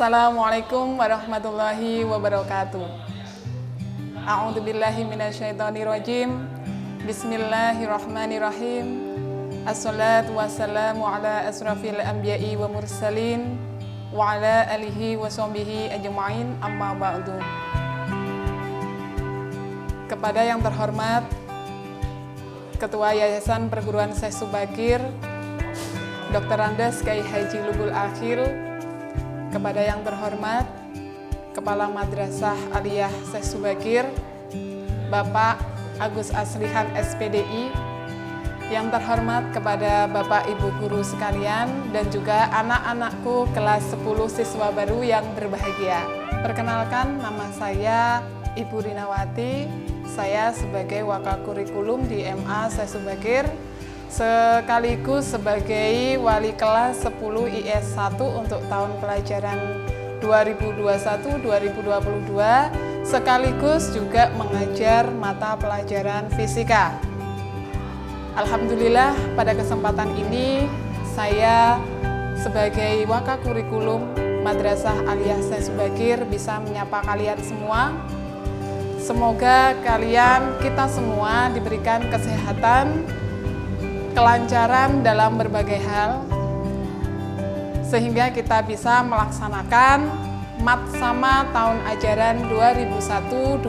Assalamualaikum warahmatullahi wabarakatuh. A'udzubillahi minasyaitonirrajim. Bismillahirrahmanirrahim. Assalatu wassalamu ala asrafil anbiya'i wa mursalin wa ala alihi wa sahbihi ajma'in, amma ba'du. Kepada yang terhormat Ketua Yayasan Perguruan Syekh Subakir Dr. Andes Kyai Haji Lubul Akhil, kepada yang terhormat Kepala Madrasah Aliyah Syekh Subakir Bapak Agus Aslihan SPDI, yang terhormat kepada Bapak Ibu guru sekalian dan juga anak-anakku kelas 10 siswa baru yang berbahagia. Perkenalkan, nama saya Ibu Rinawati. Saya sebagai Wakakurikulum di MA Syekh Subakir, sekaligus sebagai wali kelas 10 IS 1 untuk tahun pelajaran 2021-2022, sekaligus juga mengajar mata pelajaran fisika. Alhamdulillah, pada kesempatan ini saya sebagai Wakakurikulum Madrasah Aliyah Syekh Subakir bisa menyapa kalian semua. Semoga kita semua diberikan kesehatan, kelancaran dalam berbagai hal, sehingga kita bisa melaksanakan Matsama tahun ajaran 2001-2022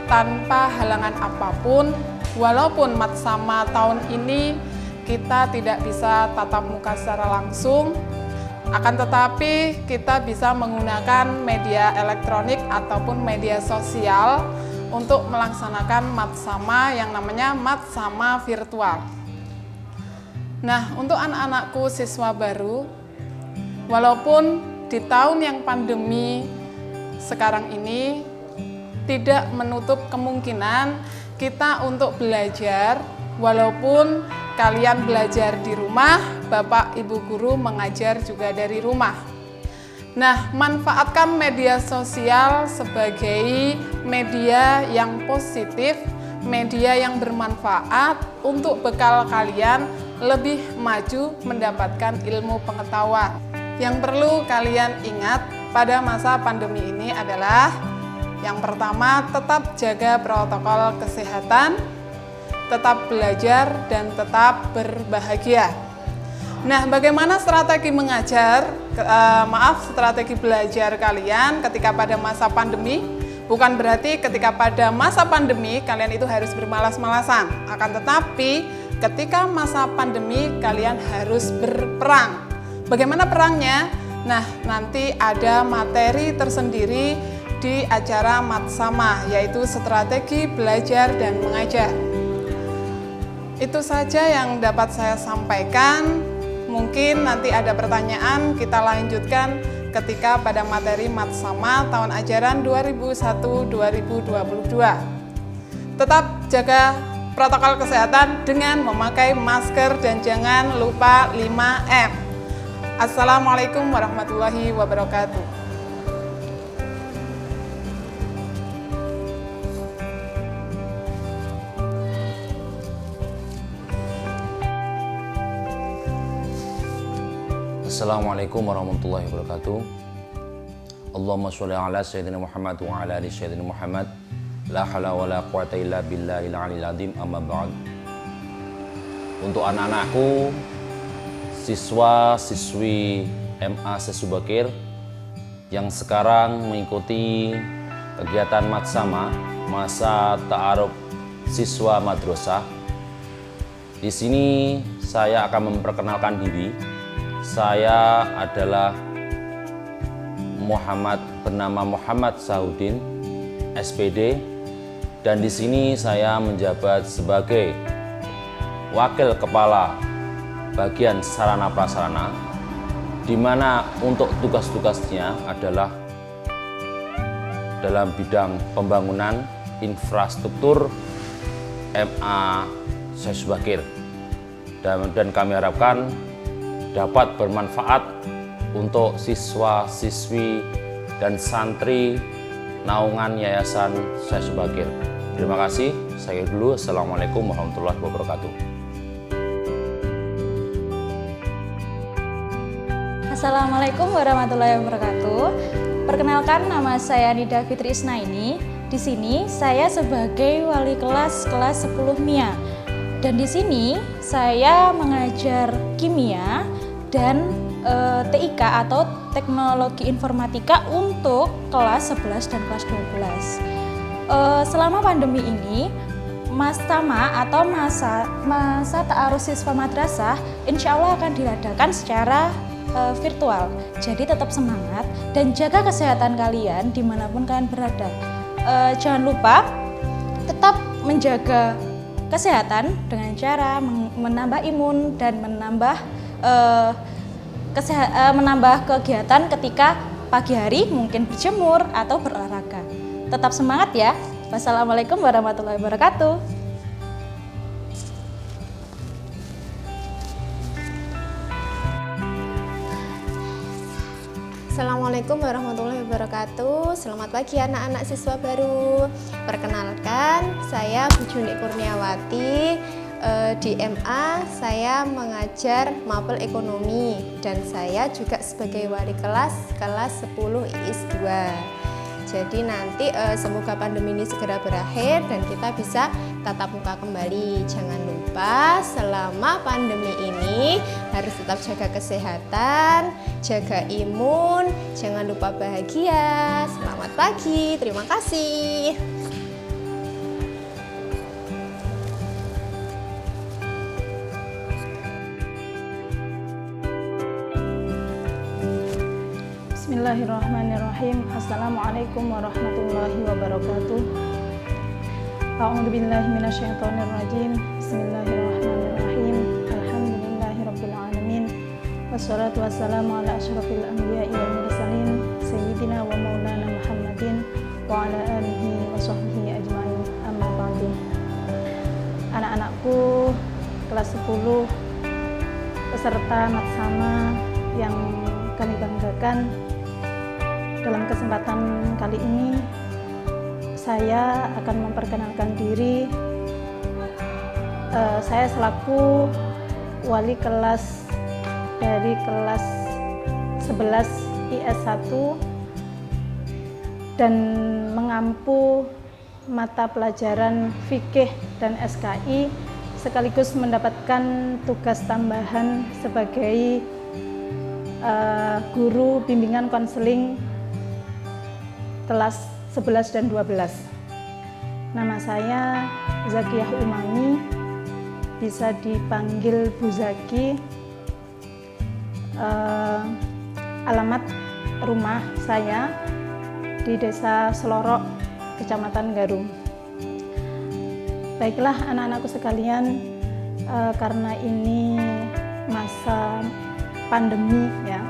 tanpa halangan apapun. Walaupun Matsama tahun ini kita tidak bisa tatap muka secara langsung, akan tetapi kita bisa menggunakan media elektronik ataupun media sosial untuk melaksanakan Matsama yang namanya Matsama virtual. Nah, untuk anak-anakku siswa baru, walaupun di tahun yang pandemi sekarang ini tidak menutup kemungkinan kita untuk belajar, walaupun kalian belajar di rumah, Bapak Ibu guru mengajar juga dari rumah. Nah, manfaatkan media sosial sebagai media yang positif, media yang bermanfaat untuk bekal kalian lebih maju mendapatkan ilmu pengetahuan. Yang perlu kalian ingat pada masa pandemi ini adalah yang pertama, tetap jaga protokol kesehatan, tetap belajar, dan tetap berbahagia. Nah, bagaimana strategi strategi belajar kalian ketika pada masa pandemi? Bukan berarti ketika pada masa pandemi kalian itu harus bermalas-malasan. Akan tetapi ketika masa pandemi kalian harus berperang. Bagaimana perangnya? Nah, nanti ada materi tersendiri di acara Matsama, yaitu strategi belajar dan mengajar. Itu saja yang dapat saya sampaikan. Mungkin nanti ada pertanyaan, kita lanjutkan ketika pada materi Matsama tahun ajaran 2001-2022. Tetap jaga protokol kesehatan dengan memakai masker dan jangan lupa 5M. Assalamualaikum warahmatullahi wabarakatuh. Assalamualaikum warahmatullahi wabarakatuh. Allahumma sholli ala sayyidina Muhammad wa ala ali sayyidina Muhammad. La haula wa la quwata illa billahil aliyil azim, amma ba'd. Untuk anak-anakku, siswa-siswi MA Syekh Subakir yang sekarang mengikuti kegiatan Matsama, masa ta'aruf siswa madrasah. Di sini saya akan memperkenalkan diri. Saya adalah bernama Muhammad Saudin, SPD, dan di sini saya menjabat sebagai Wakil Kepala Bagian Sarana Prasarana, di mana untuk tugas-tugasnya adalah dalam bidang pembangunan infrastruktur MA Syekh Subakir, dan kami harapkan dapat bermanfaat untuk siswa-siswi dan santri naungan Yayasan Syekh Subakir. Terima kasih. Saya dulu. Assalamualaikum warahmatullahi wabarakatuh. Assalamualaikum warahmatullahi wabarakatuh. Perkenalkan, nama saya Nida Fitri Isnaini. Di sini saya sebagai wali kelas 10 MIA. Dan di sini saya mengajar kimia dan TIK atau Teknologi Informatika untuk kelas 11 dan kelas 12. Selama pandemi ini, Mastama atau masa ta'aruf siswa madrasah insya Allah akan diadakan secara virtual. Jadi tetap semangat dan jaga kesehatan kalian dimanapun kalian berada. Jangan lupa tetap menjaga kesehatan dengan cara menambah imun dan menambah kegiatan ketika pagi hari, mungkin berjemur atau berolahraga. Tetap semangat ya. Wassalamualaikum warahmatullahi wabarakatuh. Assalamualaikum warahmatullahi wabarakatuh. Selamat pagi anak-anak siswa baru. Perkenalkan, saya Bu Juni Kurniawati. Di MA saya mengajar mapel ekonomi dan saya juga sebagai wali kelas 10 IIS 2. Jadi nanti semoga pandemi ini segera berakhir dan kita bisa tatap muka kembali. Jangan lupa selama pandemi ini harus tetap jaga kesehatan, jaga imun, jangan lupa bahagia. Selamat pagi, terima kasih. Bismillahirrahmanirrahim. Assalamualaikum warahmatullahi wabarakatuh. A'udzubillahi minasyaitonirrajim. Bismillahirrahmanirrahim. Alhamdulillahirabbil alamin. Wassalatu wassalamu ala asyrafil anbiya'i wal mursalin sayyidina wa maulana Muhammadin wa ala alihi wa sahbihi ajmain. Amma ba'du. Anak-anakku kelas 10 peserta Matsama yang kami banggakan, dalam kesempatan kali ini saya akan memperkenalkan diri. Saya selaku wali kelas dari kelas 11 IS 1 dan mengampu mata pelajaran fikih dan SKI, sekaligus mendapatkan tugas tambahan sebagai guru bimbingan konseling kelas 11 dan 12. Nama saya Zakiyah Umami, bisa dipanggil Bu Zaki. Alamat rumah saya di Desa Selorok, Kecamatan Garung. Baiklah anak-anakku sekalian, karena ini masa pandemi ya,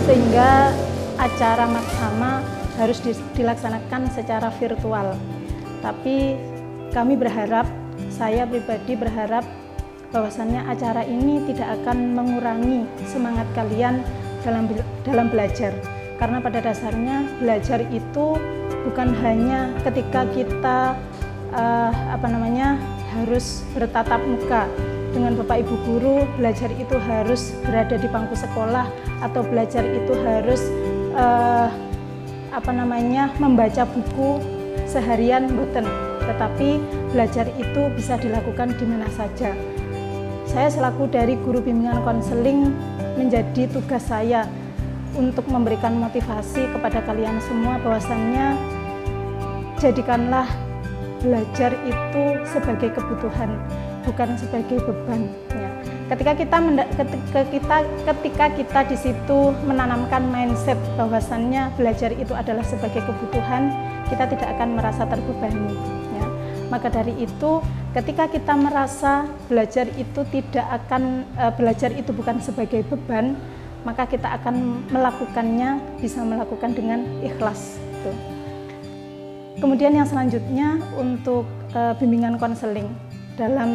sehingga acara Matsama harus dilaksanakan secara virtual. Tapi kami berharap, saya pribadi berharap bahwasannya acara ini tidak akan mengurangi semangat kalian dalam belajar. Karena pada dasarnya belajar itu bukan hanya ketika kita harus bertatap muka dengan Bapak Ibu guru. Belajar itu harus berada di bangku sekolah, atau belajar itu harus membaca buku seharian boten. Tetapi belajar itu bisa dilakukan di mana saja. Saya selaku dari guru bimbingan konseling, menjadi tugas saya untuk memberikan motivasi kepada kalian semua bahwasannya jadikanlah belajar itu sebagai kebutuhan, bukan sebagai beban. Ya. Ketika kita di situ menanamkan mindset bahwasannya belajar itu adalah sebagai kebutuhan, kita tidak akan merasa terbebani. Ya. Maka dari itu, ketika kita merasa belajar itu belajar itu bukan sebagai beban, maka kita akan melakukannya, bisa melakukan dengan ikhlas. Gitu. Kemudian yang selanjutnya untuk bimbingan konseling dalam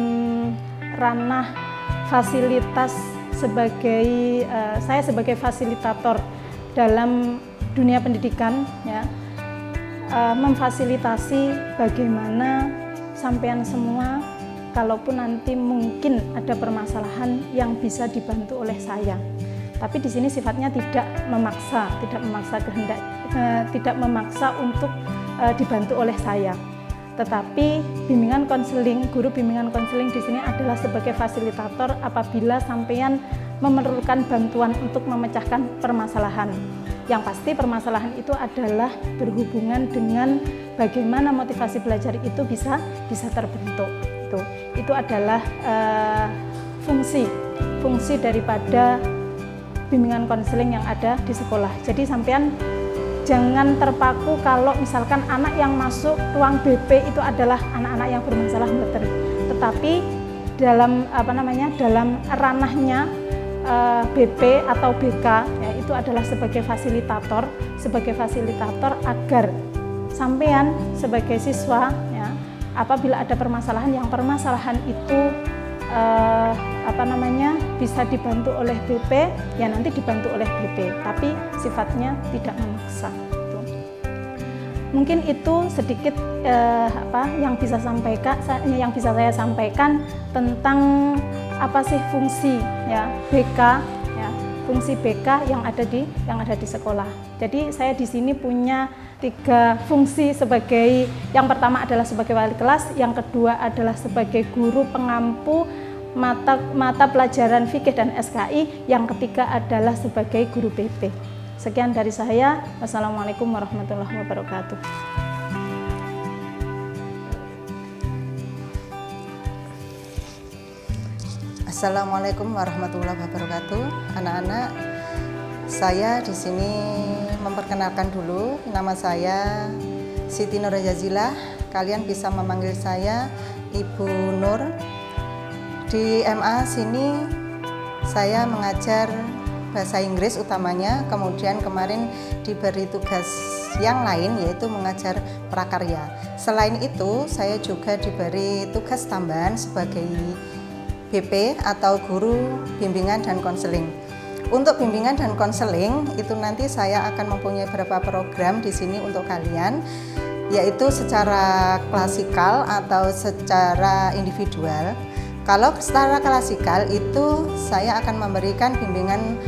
ranah fasilitas, saya sebagai fasilitator dalam dunia pendidikan ya, memfasilitasi bagaimana sampean semua kalaupun nanti mungkin ada permasalahan yang bisa dibantu oleh saya. Tapi di sini sifatnya tidak memaksa kehendak, tidak memaksa untuk dibantu oleh saya. Tetapi bimbingan konseling, guru bimbingan konseling di sini adalah sebagai fasilitator apabila sampean memerlukan bantuan untuk memecahkan permasalahan. Yang pasti permasalahan itu adalah berhubungan dengan bagaimana motivasi belajar itu bisa terbentuk. Itu adalah fungsi daripada bimbingan konseling yang ada di sekolah. Jadi sampean jangan terpaku kalau misalkan anak yang masuk ruang BP itu adalah anak-anak yang bermasalah materi. Tetapi dalam ranahnya BP atau BK ya, itu adalah sebagai fasilitator agar sampean sebagai siswa ya, apabila ada permasalahan itu bisa dibantu oleh BP, ya nanti dibantu oleh BP, tapi sifatnya tidak memaksa. Mungkin itu sedikit yang bisa saya sampaikan tentang apa sih fungsi ya BK ya, fungsi BK yang ada di sekolah. Jadi saya di sini punya 3 fungsi sebagai, yang pertama adalah sebagai wali kelas, yang kedua adalah sebagai guru pengampu mata pelajaran fikih dan SKI, yang ketiga adalah sebagai guru BP. Sekian dari saya. Wassalamualaikum warahmatullahi wabarakatuh. Assalamualaikum warahmatullahi wabarakatuh. Anak-anak, saya di sini memperkenalkan dulu. Nama saya Siti Nur Jazilah. Kalian bisa memanggil saya Ibu Nur. Di MA sini saya mengajar bahasa Inggris utamanya, kemudian kemarin diberi tugas yang lain yaitu mengajar prakarya. Selain itu saya juga diberi tugas tambahan sebagai BP atau guru bimbingan dan konseling. Untuk bimbingan dan konseling itu nanti saya akan mempunyai beberapa program di sini untuk kalian, yaitu secara klasikal atau secara individual. Kalau secara klasikal itu saya akan memberikan bimbingan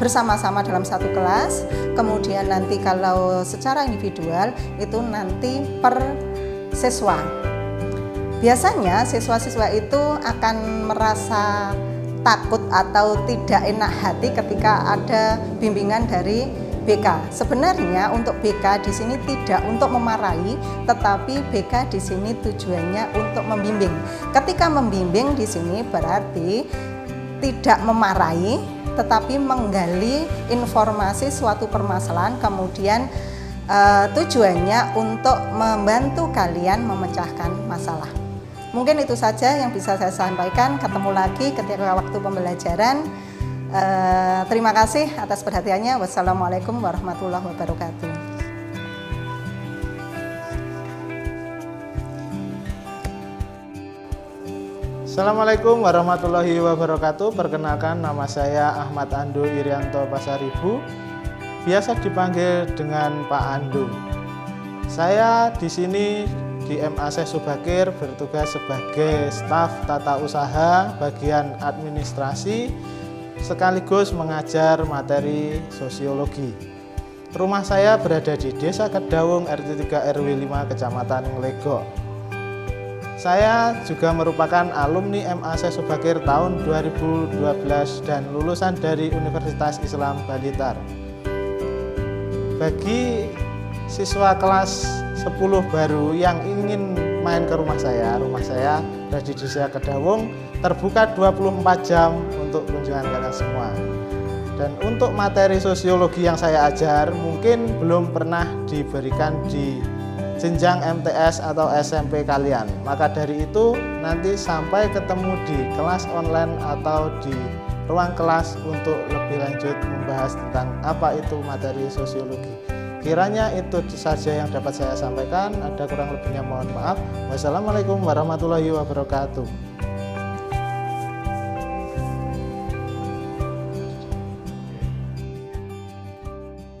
bersama-sama dalam satu kelas. Kemudian nanti kalau secara individual itu nanti per siswa. Biasanya siswa-siswa itu akan merasa takut atau tidak enak hati ketika ada bimbingan dari BK. Sebenarnya untuk BK di sini tidak untuk memarahi, tetapi BK di sini tujuannya untuk membimbing. Ketika membimbing di sini berarti tidak memarahi, tetapi menggali informasi suatu permasalahan, kemudian tujuannya untuk membantu kalian memecahkan masalah. Mungkin itu saja yang bisa saya sampaikan. Ketemu lagi ketika waktu pembelajaran. Terima kasih atas perhatiannya. Wassalamualaikum warahmatullahi wabarakatuh. Assalamualaikum warahmatullahi wabarakatuh. Perkenalkan, nama saya Ahmad Ando Irianto Pasaribu, biasa dipanggil dengan Pak Ando. Saya di sini di MA Syekh Subakir bertugas sebagai staf tata usaha bagian administrasi, sekaligus mengajar materi sosiologi. Rumah saya berada di Desa Kedawung, RT 3 RW 5, Kecamatan Nglegok. Saya juga merupakan alumni MA Syekh Subakir tahun 2012 dan lulusan dari Universitas Islam Blitar. Bagi siswa kelas 10 baru yang ingin main ke rumah saya berada di Desa Kedawung, terbuka 24 jam untuk kunjungan kalian semua. Dan untuk materi sosiologi yang saya ajar mungkin belum pernah diberikan di jenjang MTS atau SMP kalian. Maka dari itu nanti sampai ketemu di kelas online atau di ruang kelas untuk lebih lanjut membahas tentang apa itu materi sosiologi. Kiranya itu saja yang dapat saya sampaikan. Ada kurang lebihnya mohon maaf. Wassalamualaikum warahmatullahi wabarakatuh.